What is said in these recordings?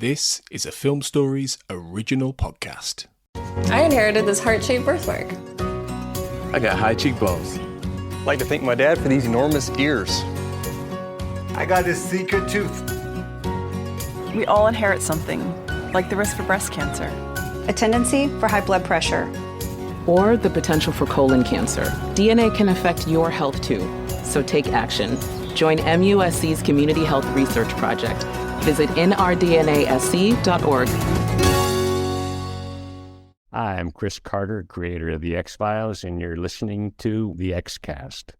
This is a Film Stories original podcast. I inherited this heart-shaped birthmark. I got high cheekbones. I'd like to thank my dad for these enormous ears. I got this secret tooth. We all inherit something, like the risk for breast cancer. A tendency for high blood pressure. Or the potential for colon cancer. DNA can affect your health too, so take action. Join MUSC's Community Health Research Project. Visit nrdnasc.org. Hi, I'm Chris Carter, creator of The X-Files, and you're listening to The X-Cast.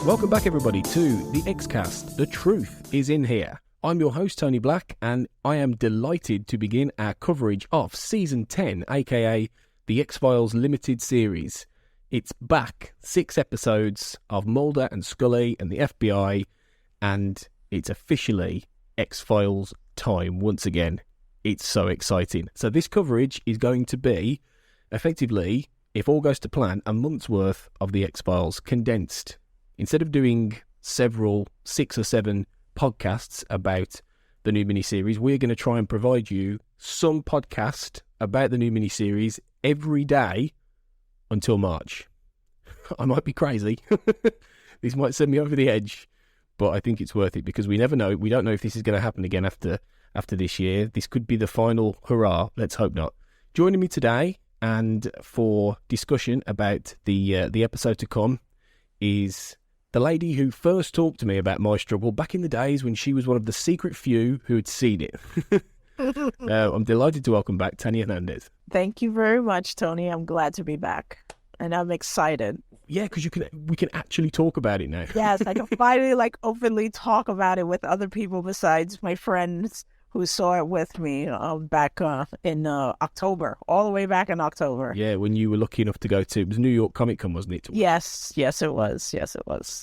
Welcome back, everybody, to The X-Cast. The truth is in here. I'm your host, Tony Black, and I am delighted to begin our coverage of Season 10, aka The X-Files Limited Series. It's back, 6 episodes of Mulder and Scully and the FBI, and it's officially X-Files time once again. It's so exciting. So this coverage is going to be, effectively, if all goes to plan, a month's worth of the X-Files condensed. Instead of doing several 6 or 7 podcasts about the new miniseries, we're going to try and provide you some podcast about the new miniseries every day until March. I might be crazy. This might send me over the edge, but I think it's worth it because we never know. We don't know if this is going to happen again after this year. This could be the final hurrah. Let's hope not. Joining me today and for discussion about the episode to come is the lady who first talked to me about my struggle back in the days when she was one of the secret few who had seen it. I'm delighted to welcome back Tanya Hernandez. Thank you very much, Tony. I'm glad to be back, and I'm excited. Yeah, because we can actually talk about it now. Yes, I can finally openly talk about it with other people besides my friends who saw it with me back in October, all the way back in October. Yeah, when you were lucky enough to go to, it was New York Comic Con, wasn't it? Yes, it was.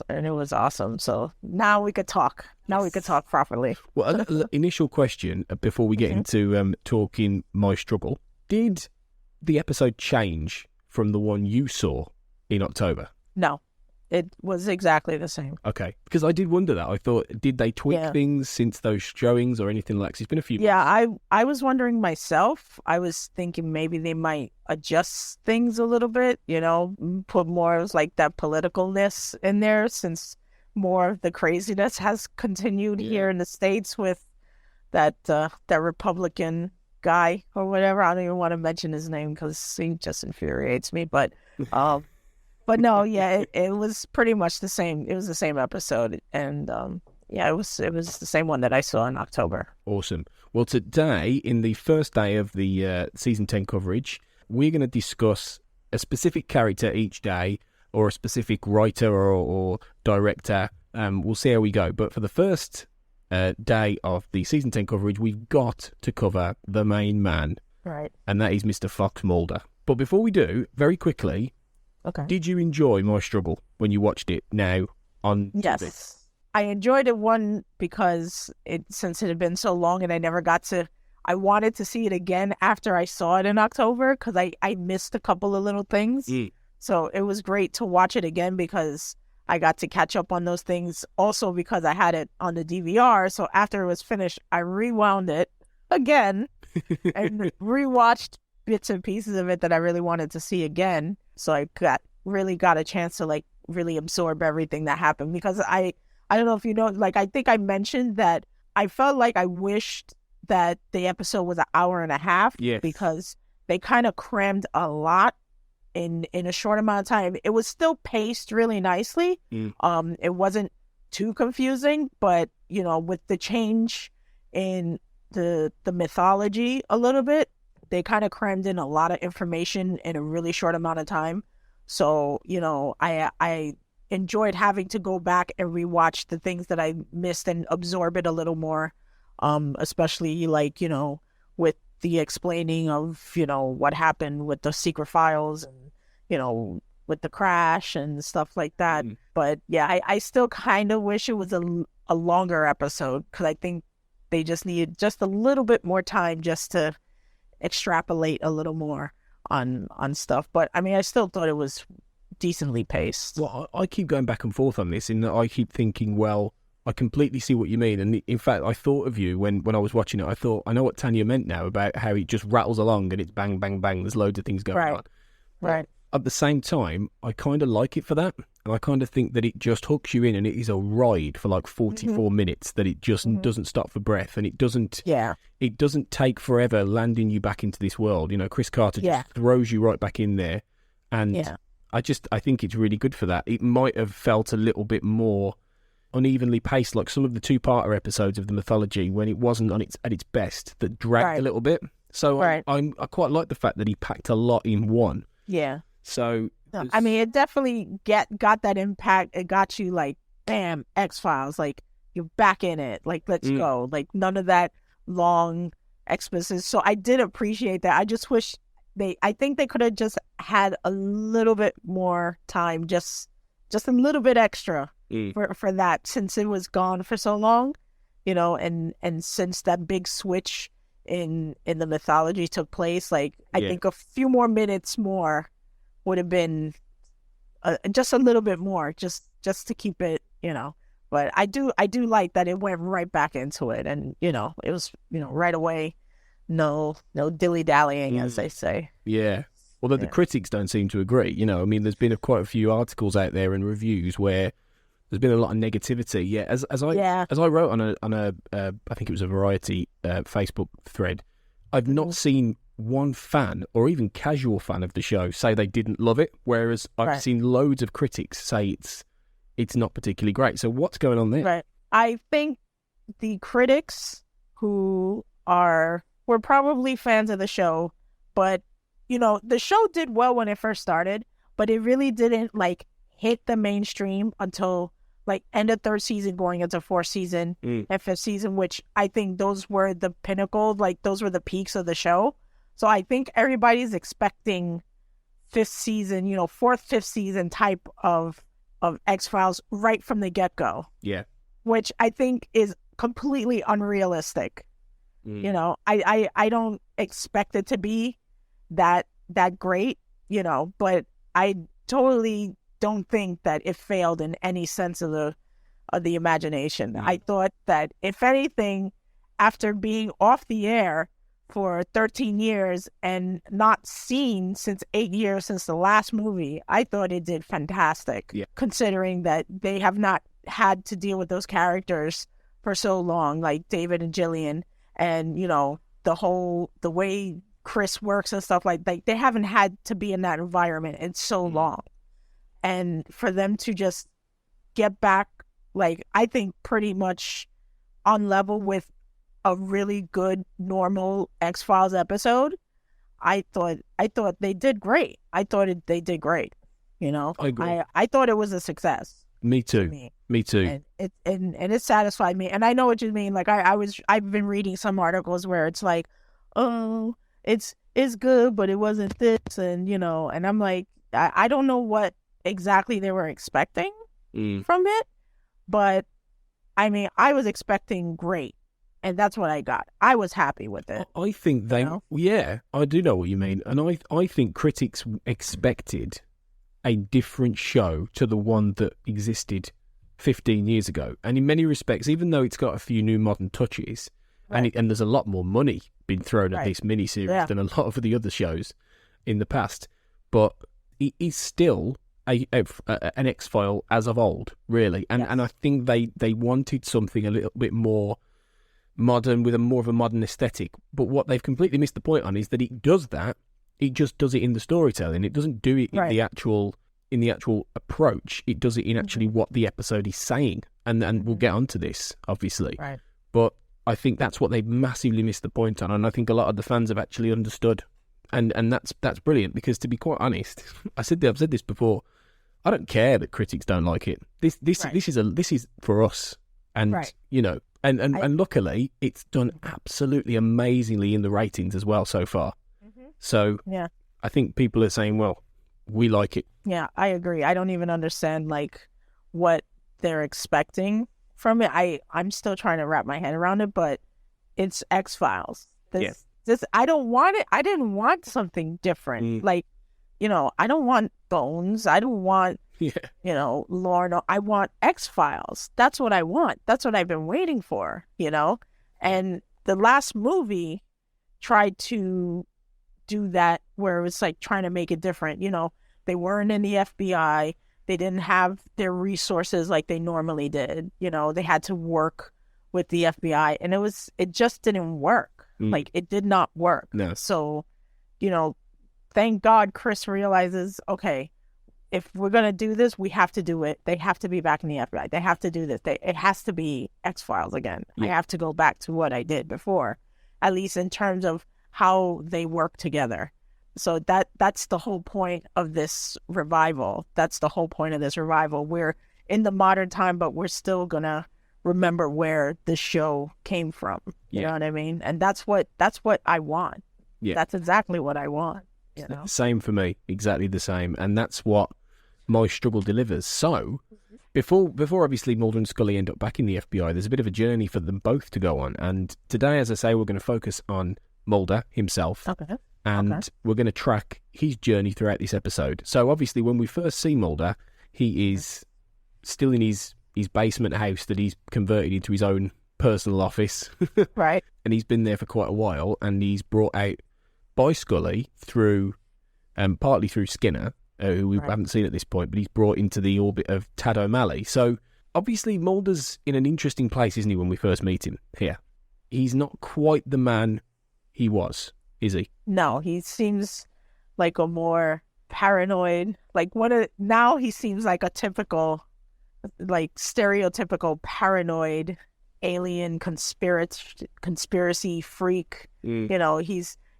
And it was awesome. So now we could talk. Now we could talk properly. Well, initial question before we get into talking my struggle. Did the episode change from the one you saw in October? No. It was exactly the same. Okay, because I did wonder that. I thought, did they tweak things since those showings or anything like that? It's been a few months. Yeah, I was wondering myself. I was thinking maybe they might adjust things a little bit, put more of that politicalness in there since more of the craziness has continued here in the States with that Republican guy or whatever. I don't even want to mention his name because he just infuriates me, but... But no, it was pretty much the same. It was the same episode, and it was the same one that I saw in October. Awesome. Well, today, in the first day of the Season 10 coverage, we're going to discuss a specific character each day, or a specific writer or director. We'll see how we go. But for the first day of the Season 10 coverage, we've got to cover the main man. Right. And that is Mr. Fox Mulder. But before we do, very quickly... Okay. Did you enjoy my struggle when you watched it now on TV? Yes. I enjoyed it, one, because since it had been so long and I wanted to see it again after I saw it in October because I missed a couple of little things. So it was great to watch it again because I got to catch up on those things. Also because I had it on the DVR. So after it was finished, I rewound it again and rewatched bits and pieces of it that I really wanted to see again. So I really got a chance to really absorb everything that happened because I don't know if you know, I think I mentioned that I felt like I wished that the episode was an hour and a half because they kind of crammed a lot in a short amount of time. It was still paced really nicely. It wasn't too confusing, but with the change in the mythology a little bit, they kind of crammed in a lot of information in a really short amount of time. So, I enjoyed having to go back and rewatch the things that I missed and absorb it a little more, especially with the explaining of, what happened with the secret files and, with the crash and stuff like that. But yeah, I still kind of wish it was a longer episode because I think they just needed just a little bit more time just to extrapolate a little more on stuff. But I mean, I still thought it was decently paced. Well, I keep going back and forth on this in that I keep thinking, well, I completely see what you mean. And in fact, I thought of you when I was watching it. I thought, I know what Tanya meant now about how it just rattles along and it's bang, bang, bang. There's loads of things going on. Right. At the same time, I kind of like it for that. And I kind of think that it just hooks you in and it is a ride for like 44 minutes, that it just doesn't stop for breath. And it doesn't take forever landing you back into this world. You know, Chris Carter just throws you right back in there. And I think it's really good for that. It might have felt a little bit more unevenly paced, like some of the two-parter episodes of the mythology when it wasn't at its best, that dragged a little bit. So I quite like the fact that he packed a lot in one. Yeah. So I mean, it definitely got that impact. It got you like, bam, X-Files, like you're back in it. Like, let's go. Like none of that long exposition. So I did appreciate that. I just wish I think they could have just had a little bit more time, just a little bit extra for that, since it was gone for so long, you know, and since that big switch in the mythology took place, like I think a few more minutes more would have been just a little bit more, just to keep it, you know. But I do like that it went right back into it, and you know, it was, you know, right away, no dilly dallying, as they say. Yeah. Although the critics don't seem to agree. You know, I mean, there's been quite a few articles out there and reviews where there's been a lot of negativity. Yeah, as I wrote on a I think it was a Variety Facebook thread, I've not seen one fan or even casual fan of the show say they didn't love it, whereas I've seen loads of critics say it's not particularly great. So what's going on there? Right. I think the critics who were probably fans of the show, but you know, the show did well when it first started, but it really didn't like hit the mainstream until like end of third season going into fourth season and fifth season, which I think those were the pinnacle, like those were the peaks of the show. So I think everybody's expecting fifth season, you know, fourth, fifth season type of X-Files right from the get-go. Yeah. Which I think is completely unrealistic. You know, I don't expect it to be that great, you know, but I totally don't think that it failed in any sense of the imagination. I thought that if anything, after being off the air for 13 years and not seen since 8 years since the last movie, I thought it did fantastic, considering that they have not had to deal with those characters for so long, like David and Gillian, and, you know, the way Chris works and stuff, like they haven't had to be in that environment in so long. And for them to just get back, like, I think pretty much on level with a really good normal X-Files episode, I thought they did great. They did great. You know, I agree. I thought it was a success. Me too. Me too. And it satisfied me. And I know what you mean. Like I've been reading some articles where it's like, oh, it's good, but it wasn't this, and you know, and I'm like, I don't know what exactly they were expecting from it, but I mean, I was expecting great, and that's what I got. I was happy with it. I think I do know what you mean, and I think critics expected a different show to the one that existed 15 years ago, and in many respects, even though it's got a few new modern touches, and there's a lot more money being thrown at this miniseries than a lot of the other shows in the past, but it is still an X-File as of old, really. And I think they wanted something a little bit more modern, with more of a modern aesthetic. But what they've completely missed the point on is that it does that. It just does it in the storytelling. It doesn't do it in the actual approach. It does it in actually what the episode is saying. And we'll get onto this, obviously. Right. But I think that's what they've massively missed the point on, and I think a lot of the fans have actually understood, and that's brilliant. Because to be quite honest, I've said this before, I don't care that critics don't like it. This is for us, and you know, and luckily it's done absolutely amazingly in the ratings as well so far. So I think people are saying, well, we like it. Yeah, I agree. I don't even understand like what they're expecting from it. I'm still trying to wrap my head around it, but it's X-Files. I don't want it. I didn't want something different. Like, I don't want Bones. I don't want, Lorne. I want X-Files. That's what I want. That's what I've been waiting for, And the last movie tried to do that where it was like trying to make it different. They weren't in the FBI. They didn't have their resources like they normally did. They had to work with the FBI, and it just didn't work. Like, it did not work. No. So, thank God Chris realizes, okay, if we're going to do this, we have to do it. They have to be back in the FBI. They have to do this. It has to be X-Files again. I have to go back to what I did before, at least in terms of how they work together. So that's the whole point of this revival. That's the whole point of this revival. We're in the modern time, but we're still going to remember where the show came from. You know what I mean? And that's what I want. Yeah. That's exactly what I want. Same for me, exactly the same. And that's what my struggle delivers. So before obviously Mulder and Scully end up back in the FBI, there's a bit of a journey for them both to go on. And today, as I say, we're going to focus on Mulder himself. Okay. And we're going to track his journey throughout this episode. So obviously when we first see Mulder, he is still in his basement house that he's converted into his own personal office. Right. And he's been there for quite a while, and he's brought out by Scully through, partly through Skinner, who we haven't seen at this point, but he's brought into the orbit of Tad O'Malley. So obviously Mulder's in an interesting place, isn't he, when we first meet him here? He's not quite the man he was, is he? No, he seems like a more paranoid, now he seems like a typical, like stereotypical paranoid alien conspiracy freak.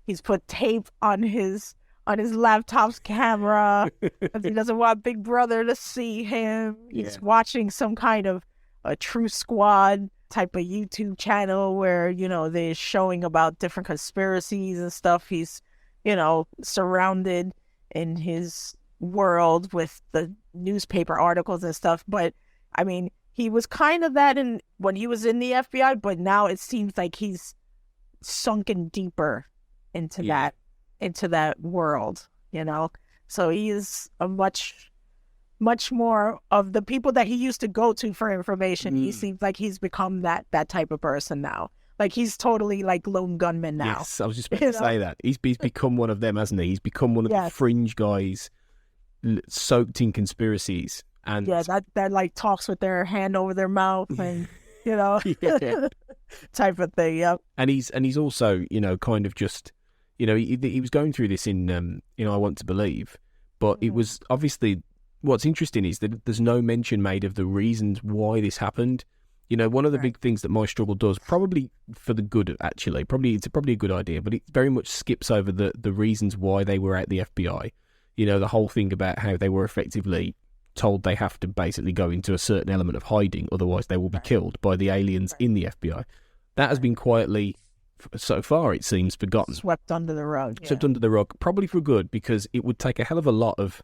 He's put tape on his laptop's camera because he doesn't want Big Brother to see him. He's watching some kind of a True Squad type of YouTube channel where, they're showing about different conspiracies and stuff. He's, surrounded in his world with the newspaper articles and stuff. But I mean, he was kind of that when he was in the FBI, but now it seems like he's sunken deeper into that world, So he is a much more of the people that he used to go to for information. He seems like he's become that type of person now. Like, he's totally like lone gunman now. Yes, I was just about to say that. He's become one of them, hasn't he? He's become one of the fringe guys soaked in conspiracies. And that like talks with their hand over their mouth and, type of thing. Yep. And he's also, kind of just, he was going through this in I Want to Believe, but it was obviously, what's interesting is that there's no mention made of the reasons why this happened. One of the big things that my struggle does, probably for the good, actually, it's probably a good idea, but it very much skips over the reasons why they were at the FBI. The whole thing about how they were effectively told they have to basically go into a certain element of hiding, otherwise they will be killed by the aliens in the FBI. That has been quietly, so far it seems, forgotten. Swept under the rug. Swept under the rug, probably for good, because it would take a hell of a lot of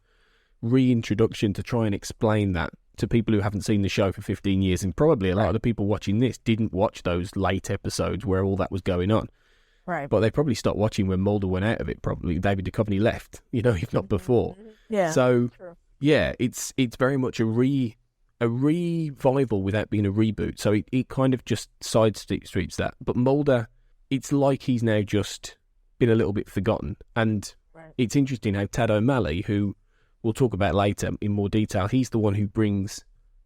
reintroduction to try and explain that to people who haven't seen the show for 15 years, and probably a lot of the people watching this didn't watch those late episodes where all that was going on. Right. But they probably stopped watching when Mulder went out of it, probably. David Duchovny left, if not before. Yeah. So, it's very much a revival without being a reboot. So it kind of just sidesteps that. But Mulder, it's like he's now just been a little bit forgotten. And it's interesting how Tad O'Malley, who we'll talk about later in more detail, he's the one who brings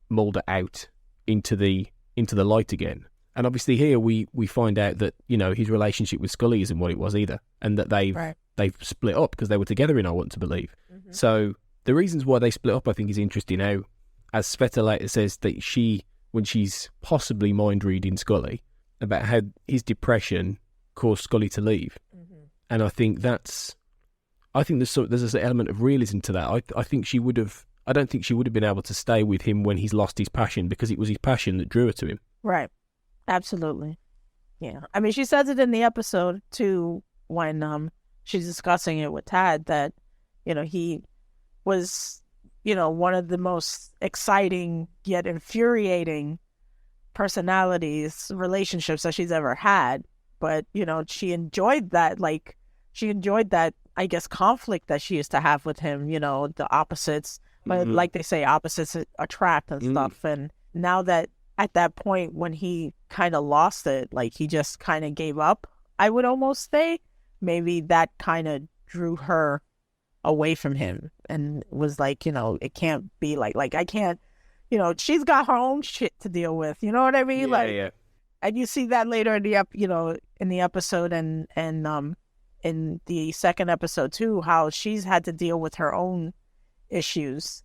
Mulder out into the light again. And obviously here we find out that, his relationship with Scully isn't what it was either, and that they've split up because they were together in I Want to Believe. Mm-hmm. So the reasons why they split up, I think, is interesting. How, as Sveta later says, that when she's possibly mind reading Scully, about how his depression caused Scully to leave. Mm-hmm. And I think there's an element of realism to that. I don't think she would have been able to stay with him when he's lost his passion, because it was his passion that drew her to him. Right. Absolutely. Yeah. I mean, she says it in the episode too, when she's discussing it with Tad, that, he was, one of the most exciting yet infuriating relationships that she's ever had. but she enjoyed that. Like she enjoyed that, I guess, conflict that she used to have with him. The opposites, but like they say, opposites attract and stuff. And now that at that point when he kind of lost it, like he just kind of gave up, I would almost say, maybe that kind of drew her away from him and was like, it can't be like I can't, she's got her own shit to deal with. You know what I mean? Yeah. And you see that later in the in the episode and in the second episode too, how she's had to deal with her own issues.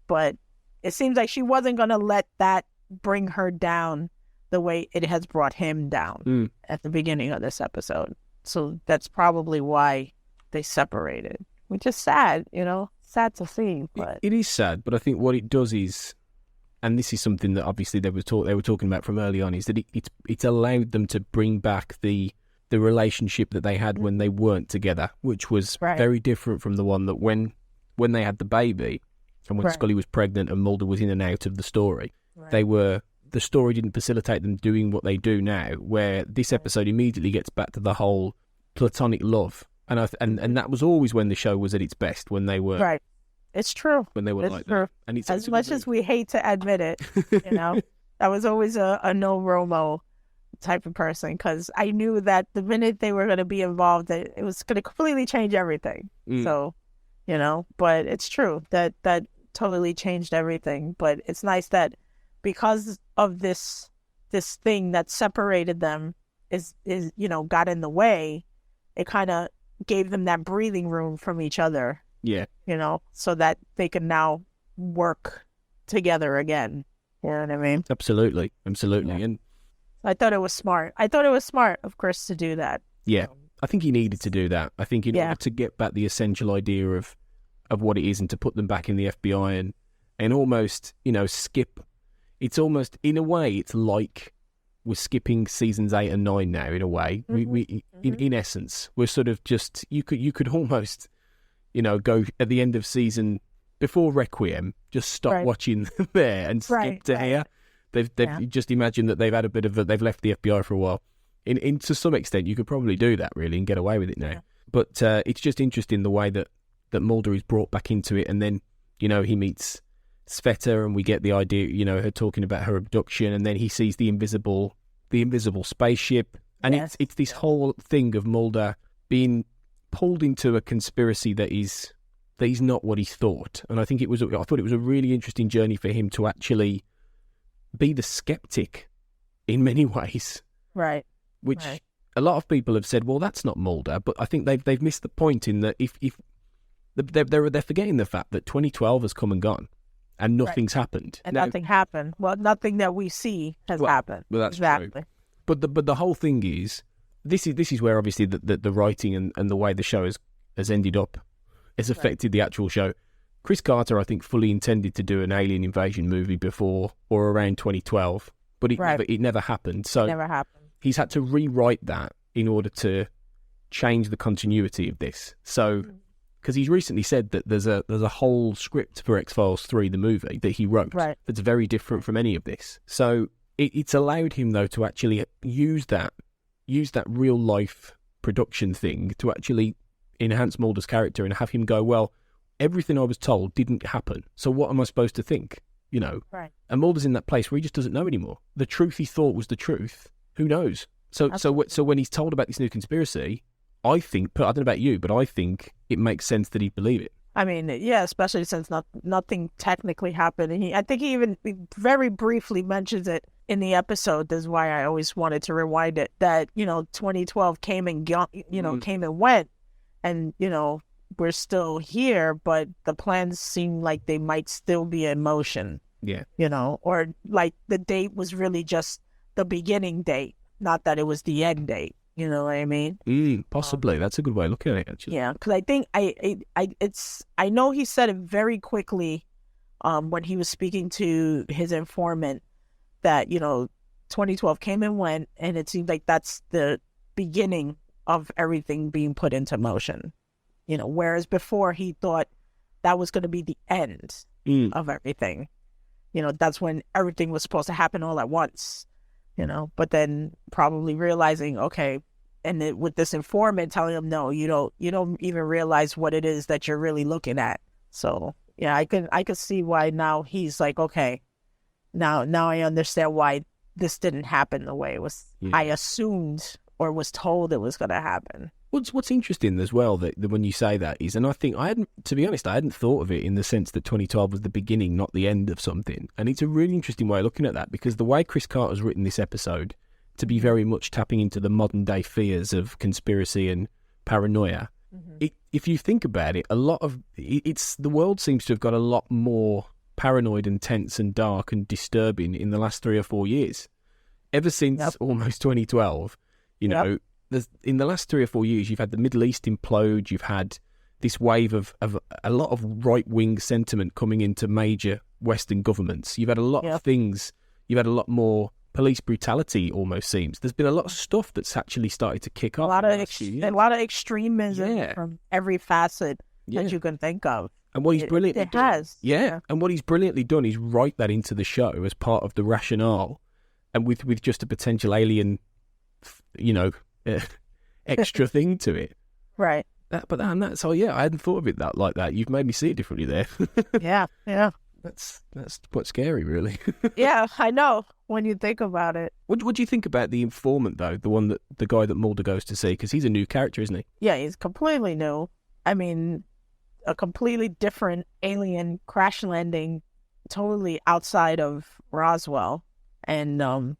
But it seems like she wasn't going to let that bring her down the way it has brought him down at the beginning of this episode. So that's probably why they separated, which is sad, sad to see. But it is sad, but I think what it does is, and this is something that obviously they were talking about from early on, is that it's allowed them to bring back the relationship that they had when they weren't together, which was very different from the one that when they had the baby and when Scully was pregnant and Mulder was in and out of the story, the story didn't facilitate them doing what they do now, where this episode immediately gets back to the whole platonic love. And that was always when the show was at its best, when they were... Right. It's true. When they were it's like true. that. And it's as much as we hate to admit it, I was always a no Romo type of person, because I knew that the minute they were going to be involved, that it was going to completely change everything. So, but it's true that totally changed everything. But it's nice that because of this thing that separated them is got in the way, it kind of gave them that breathing room from each other. Yeah. So that they can now work together again. You know what I mean? Absolutely. Yeah. And I thought it was smart. of Chris to do that. Yeah. I think he needed to do that. I think in order to get back the essential idea of what it is and to put them back in the FBI and almost, skip. It's almost, in a way, it's like we're skipping seasons 8 and 9 now, in a way. We in essence, we're sort of just, you could almost, go at the end of season, before Requiem, just stop watching there and skip to here. They've just imagined that they've had they've left the FBI for a while. In to some extent, you could probably do that, really, and get away with it now. Yeah. But it's just interesting the way that Mulder is brought back into it, and then, he meets Sveta, and we get the idea, her talking about her abduction, and then he sees the invisible spaceship, and it's this whole thing of Mulder being pulled into a conspiracy that he's not what he thought. And I thought it was a really interesting journey for him to actually be the skeptic in many ways, right? Which a lot of people have said, well, that's not Mulder, but I think they've missed the point in that if they're forgetting the fact that 2012 has come and gone. And nothing's happened. And nothing happened. Well, nothing that we see has happened. Well, that's true. But the whole thing is, this is where obviously the writing and the way the show has ended up has affected the actual show. Chris Carter, I think, fully intended to do an alien invasion movie before or around 2012, but it never happened. So he's had to rewrite that in order to change the continuity of this. So. Because he's recently said that there's a whole script for X-Files 3, the movie, that he wrote that's very different from any of this. So it's allowed him, though, to actually use that real life production thing to actually enhance Mulder's character and have him go, well, everything I was told didn't happen. So what am I supposed to think? Right. And Mulder's in that place where he just doesn't know anymore. The truth he thought was the truth. Who knows? So when he's told about this new conspiracy, I think, I don't know about you, but I think it makes sense that he'd believe it. I mean, yeah, especially since nothing technically happened. And I think he even very briefly mentions it in the episode. That's why I always wanted to rewind it, that, 2012 came and came and went. And, we're still here, but the plans seem like they might still be in motion. Yeah. Or like the date was really just the beginning date, not that it was the end date. You know what I mean? Possibly. That's a good way of looking at it, actually. Yeah, because I think I know he said it very quickly when he was speaking to his informant that, 2012 came and went, and it seemed like that's the beginning of everything being put into motion. Whereas before he thought that was going to be the end of everything. That's when everything was supposed to happen all at once. But then probably realizing, okay, with this informant telling him, no, you don't even realize what it is that you're really looking at. So yeah, I could see why now he's like, okay, now I understand why this didn't happen the way it was. I assumed or was told it was going to happen. What's interesting as well that when you say that is, and I think to be honest, I hadn't thought of it in the sense that 2012 was the beginning, not the end of something. And it's a really interesting way of looking at that, because the way Chris Carter's written this episode to be very much tapping into the modern day fears of conspiracy and paranoia. If you think about it, the world seems to have got a lot more paranoid and tense and dark and disturbing in the last 3 or 4 years. Ever since almost 2012, you know, in the last 3 or 4 years, you've had the Middle East implode. You've had this wave of a lot of right-wing sentiment coming into major Western governments. You've had a lot of things. You've had a lot more police brutality, almost seems. There's been a lot of stuff that's actually started to kick off. A lot of extremism from every facet that you can think of. And what he's brilliantly done, and what he's brilliantly done is write that into the show as part of the rationale, and with just a potential alien, you know, extra thing to it. Right. I hadn't thought of it like that. You've made me see it differently there. Yeah. That's quite scary, really. Yeah, I know, when you think about it. What do you think about the informant, though? The guy that Mulder goes to see, because he's a new character, isn't he? Yeah, he's completely new. I mean, a completely different alien crash landing, totally outside of Roswell. And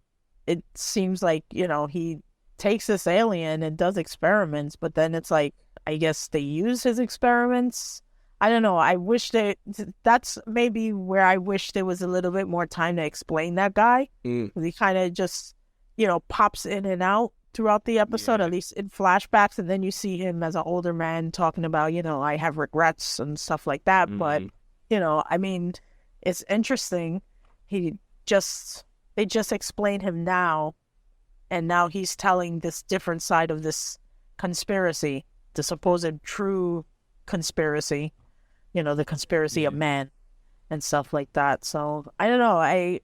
it seems like, you know, he takes this alien and does experiments, but then it's like, I guess they use his experiments. I don't know. I wish that's maybe where I wish there was a little bit more time to explain that guy. He kind of just, you know, pops in and out throughout the episode, at least in flashbacks. And then you see him as an older man talking about, you know, I have regrets and stuff like that. But, you know, I mean, it's interesting. They just explain him now. And now he's telling this different side of this conspiracy, the supposed true conspiracy, you know, the conspiracy of man and stuff like that. So I don't know. I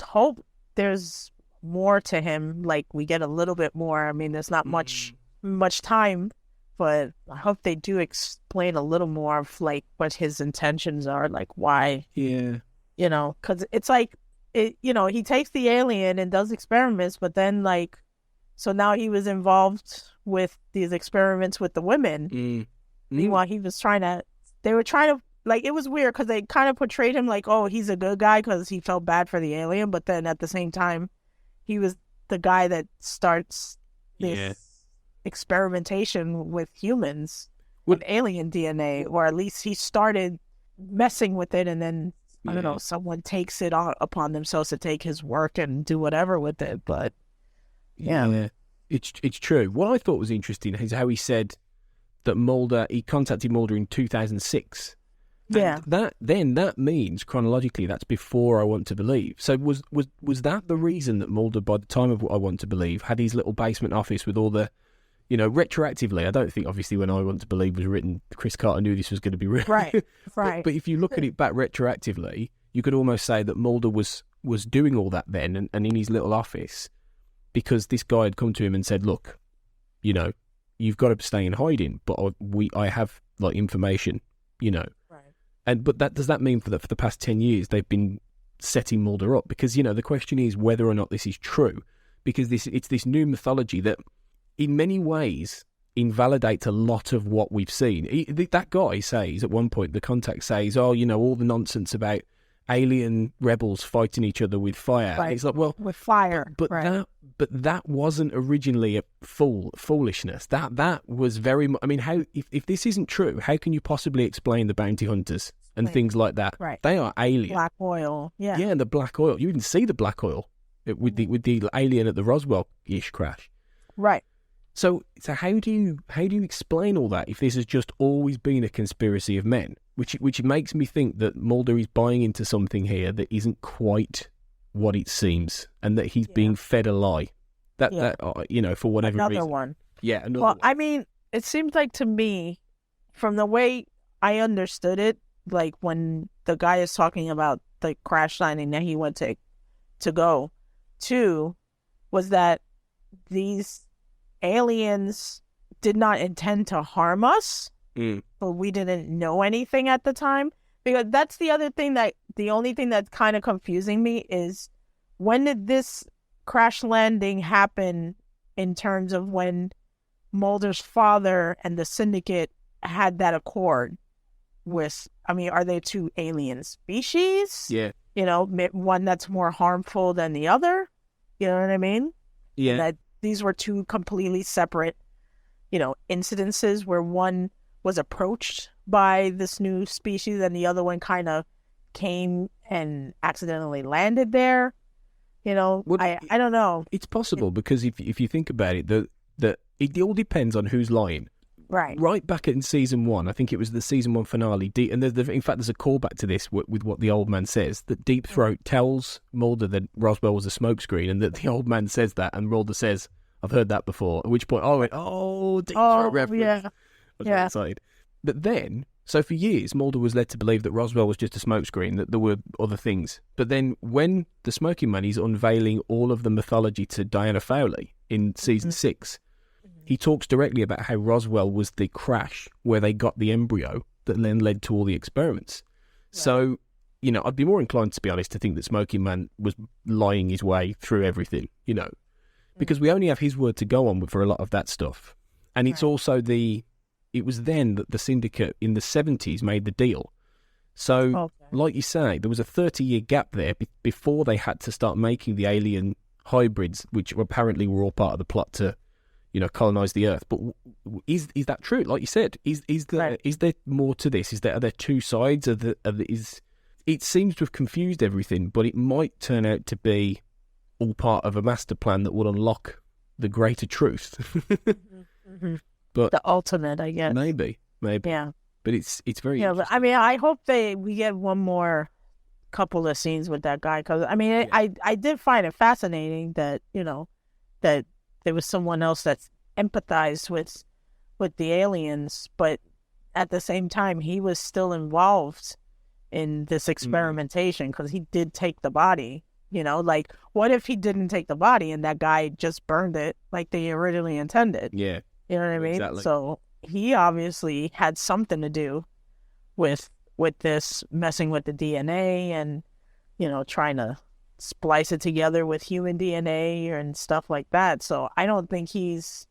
hope there's more to him. Like, we get a little bit more. I mean, there's not much time, but I hope they do explain a little more of like what his intentions are, like why. Yeah. You know, because it's like, you know, he takes the alien and does experiments, but then like, so now he was involved with these experiments with the women. Meanwhile, they were trying to, like, it was weird because they kind of portrayed him like, oh, he's a good guy because he felt bad for the alien. But then at the same time, he was the guy that starts this experimentation with humans, with alien DNA, or at least he started messing with it. And then, I don't know, someone takes it upon themselves to take his work and do whatever with it. But it's true. What I thought was interesting is how he said that he contacted Mulder in 2006. Yeah. And that means chronologically that's before I Want to Believe. So was that the reason that Mulder, by the time of I Want to Believe, had his little basement office with all the, you know, retroactively? I don't think obviously when I Want to Believe was written, Chris Carter knew this was going to be written. Right. But if you look at it back retroactively, you could almost say that Mulder was doing all that then and in his little office because this guy had come to him and said, look, you know, you've got to stay in hiding, but I have like information, you know. Right. But does that mean for the past 10 years they've been setting Mulder up? Because, you know, the question is whether or not this is true, because it's this new mythology that in many ways invalidates a lot of what we've seen. That guy says at one point, the contact says, oh, you know, all the nonsense about alien rebels fighting each other with fire. Right. It's like, well, with fire. But that wasn't originally a foolishness. That was very much. I mean, how if this isn't true, how can you possibly explain the bounty hunters and things like that? Right. They are alien. Black oil. Yeah. Yeah, and the black oil. You didn't see the black oil with the alien at the Roswell-ish crash. Right. So how do you explain all that if this has just always been a conspiracy of men? Which makes me think that Mulder is buying into something here that isn't quite what it seems, and that he's being fed a lie. That you know, for whatever reason. Another one. Yeah, another well, one. I mean, it seems like to me, from the way I understood it, like when the guy is talking about the crash landing that he went to go to, was that these aliens did not intend to harm us, but we didn't know anything at the time. Because that's the other thing the only thing that's kind of confusing me is, when did this crash landing happen in terms of when Mulder's father and the syndicate had that accord with, are they two alien species? Yeah. One that's more harmful than the other. You know what I mean? Yeah. That these were two completely separate, incidences where one was approached by this new species and the other one kind of came and accidentally landed there. I don't know. It's possible because if you think about it, that it all depends on who's lying. Right. Right back in season 1, I think it was the season 1 finale, and in fact there's a callback to this with what the old man says, that Deep Throat tells Mulder that Roswell was a smokescreen, and that the old man says that, and Mulder says, "I've heard that before," at which point I went, Deep Throat reference. Yeah. I was very excited. But then, so for years, Mulder was led to believe that Roswell was just a smokescreen, that there were other things. But then when the Smoking Man is unveiling all of the mythology to Diana Fowley in season 6, he talks directly about how Roswell was the crash where they got the embryo that then led to all the experiments. Right. So, I'd be more inclined, to be honest, to think that Smoking Man was lying his way through everything, because we only have his word to go on for a lot of that stuff. And it's also it was then that the syndicate in the 70s made the deal. So, like you say, there was a 30-year gap there before they had to start making the alien hybrids, which apparently were all part of the plot to, colonize the Earth. But is that true? Like you said, is there more to this? Are there two sides? It seems to have confused everything, but it might turn out to be all part of a master plan that will unlock the greater truth. But the ultimate, I guess. Maybe. Yeah. But it's very. Yeah, but I hope we get one more couple of scenes with that guy, because I did find it fascinating that that there was someone else that empathized with the aliens, but at the same time he was still involved in this experimentation, because he did take the body. Like, what if he didn't take the body and that guy just burned it like they originally intended? Yeah. You know what I mean? Exactly. So he obviously had something to do with this, messing with the DNA and, trying to splice it together with human DNA and stuff like that. So I don't think he's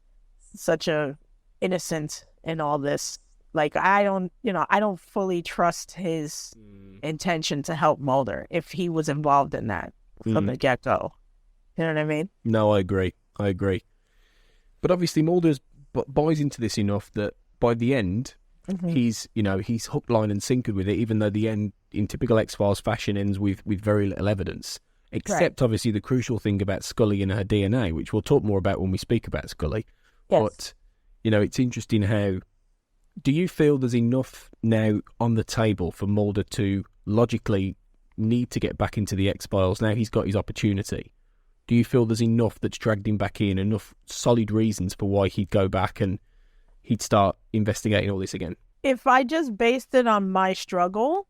such a innocent in all this. Like, I don't fully trust his intention to help Mulder if he was involved in that from the get-go. You know what I mean? No, I agree. But obviously Mulder's buys into this enough that by the end, he's hook, line and sinkered with it, even though the end, in typical X-Files fashion, ends with very little evidence. Except, obviously, the crucial thing about Scully and her DNA, which we'll talk more about when we speak about Scully. Yes. But, it's interesting how... Do you feel there's enough now on the table for Mulder to logically need to get back into the X-Files? Now he's got his opportunity. Do you feel there's enough that's dragged him back in, enough solid reasons for why he'd go back and he'd start investigating all this again? If I just based it on my struggle,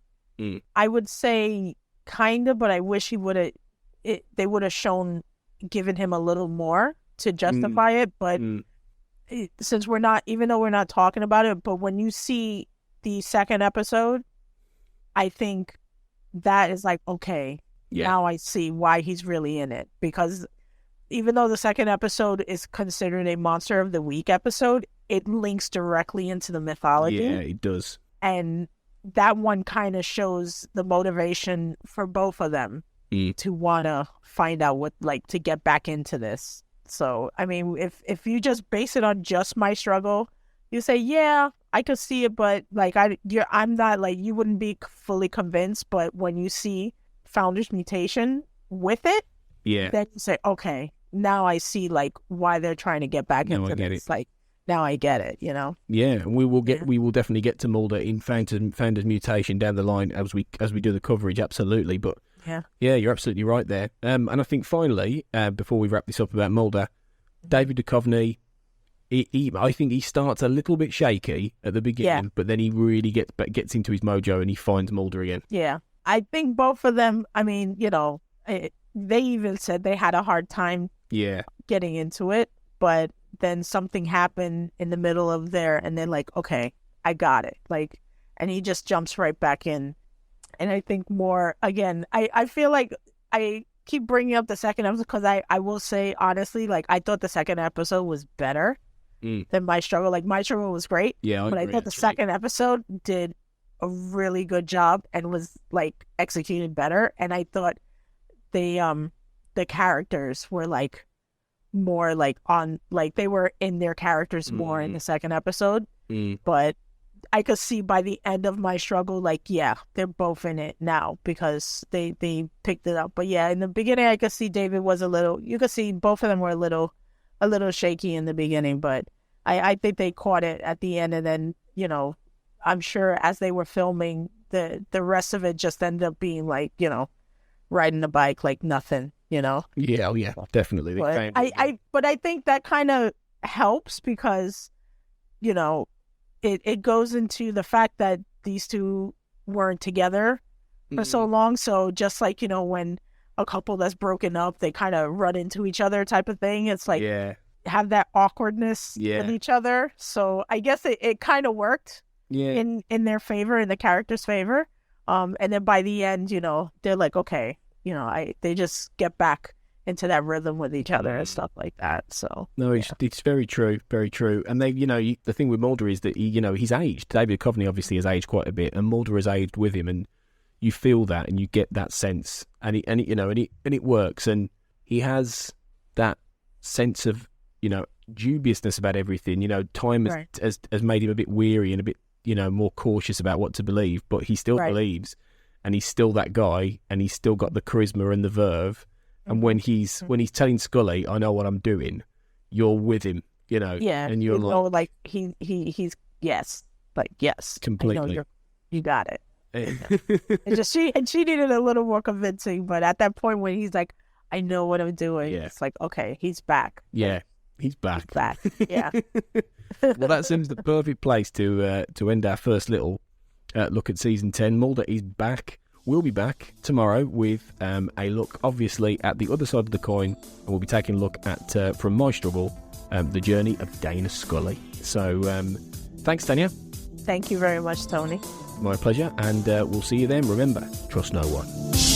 I would say kind of, but I wish they would have given him a little more to justify it. But since even though we're not talking about it, but when you see the second episode, I think that is like, okay, now I see why he's really in it. Because even though the second episode is considered a Monster of the Week episode, it links directly into the mythology. Yeah, it does. And that one kind of shows the motivation for both of them to want to find out to get back into this. So, if you just base it on just my struggle, you say, yeah, I could see it, but I'm not you wouldn't be fully convinced. But when you see Founder's mutation with it, then you say, okay, now I see why they're trying to get back into this. Now I get it, Yeah, and we will definitely get to Mulder in Founder's mutation down the line as we do the coverage, absolutely. But yeah, you're absolutely right there. And I think finally, before we wrap this up about Mulder, David Duchovny, I think he starts a little bit shaky at the beginning, but then he really gets into his mojo and he finds Mulder again. Yeah, I think both of them. They even said they had a hard time getting into it, but then something happened in the middle of there, and then like, okay, I got it. Like, and he just jumps right back in. And I think more, again, I feel like I keep bringing up the second episode because I will say, honestly, like, I thought the second episode was better than My Struggle. Like, My Struggle was great. Yeah, but I thought the second episode did a really good job and was, like, executed better. And I thought the characters were, like, more, like, on, like, they were in their characters more in the second episode. But I could see by the end of My Struggle, like, yeah, they're both in it now because they picked it up. But yeah, in the beginning, I could see David was you could see both of them were a little shaky in the beginning, but I think they caught it at the end. And then, you know, I'm sure as they were filming, the rest of it just ended up being like, you know, riding a bike like nothing, you know? Yeah, oh yeah, definitely. But I think that kind of helps because, you know, it goes into the fact that these two weren't together for so long. So just like, you know, when a couple that's broken up, they kind of run into each other type of thing. It's like, have that awkwardness with each other. So I guess it kind of worked in their favor, in the character's favor. And then by the end, you know, they're like, okay, you know, they just get back into that rhythm with each other and stuff like that. So no, it's very true, very true. And they, you know, the thing with Mulder is that he's aged. David Duchovny obviously has aged quite a bit, and Mulder has aged with him, and you feel that, and you get that sense, and it works, and he has that sense of, you know, dubiousness about everything. You know, time has made him a bit weary and a bit, you know, more cautious about what to believe, but he still believes, and he's still that guy, and he's still got the charisma and the verve. And when he's telling Scully, I know what I'm doing, you're with him, you know. Yeah. And you're like he's yes. Like, yes. Completely. You got it. And she needed a little more convincing, but at that point when he's like, I know what I'm doing, it's like, okay, he's back. Yeah. He's back. He's back. Yeah. Well, that seems the perfect place to end our first little look at season 10. Mulder is back. We'll be back tomorrow with a look, obviously, at the other side of the coin, and we'll be taking a look at, from My Struggle, the journey of Dana Scully. So, thanks, Tanya. Thank you very much, Tony. My pleasure, and we'll see you then. Remember, trust no one.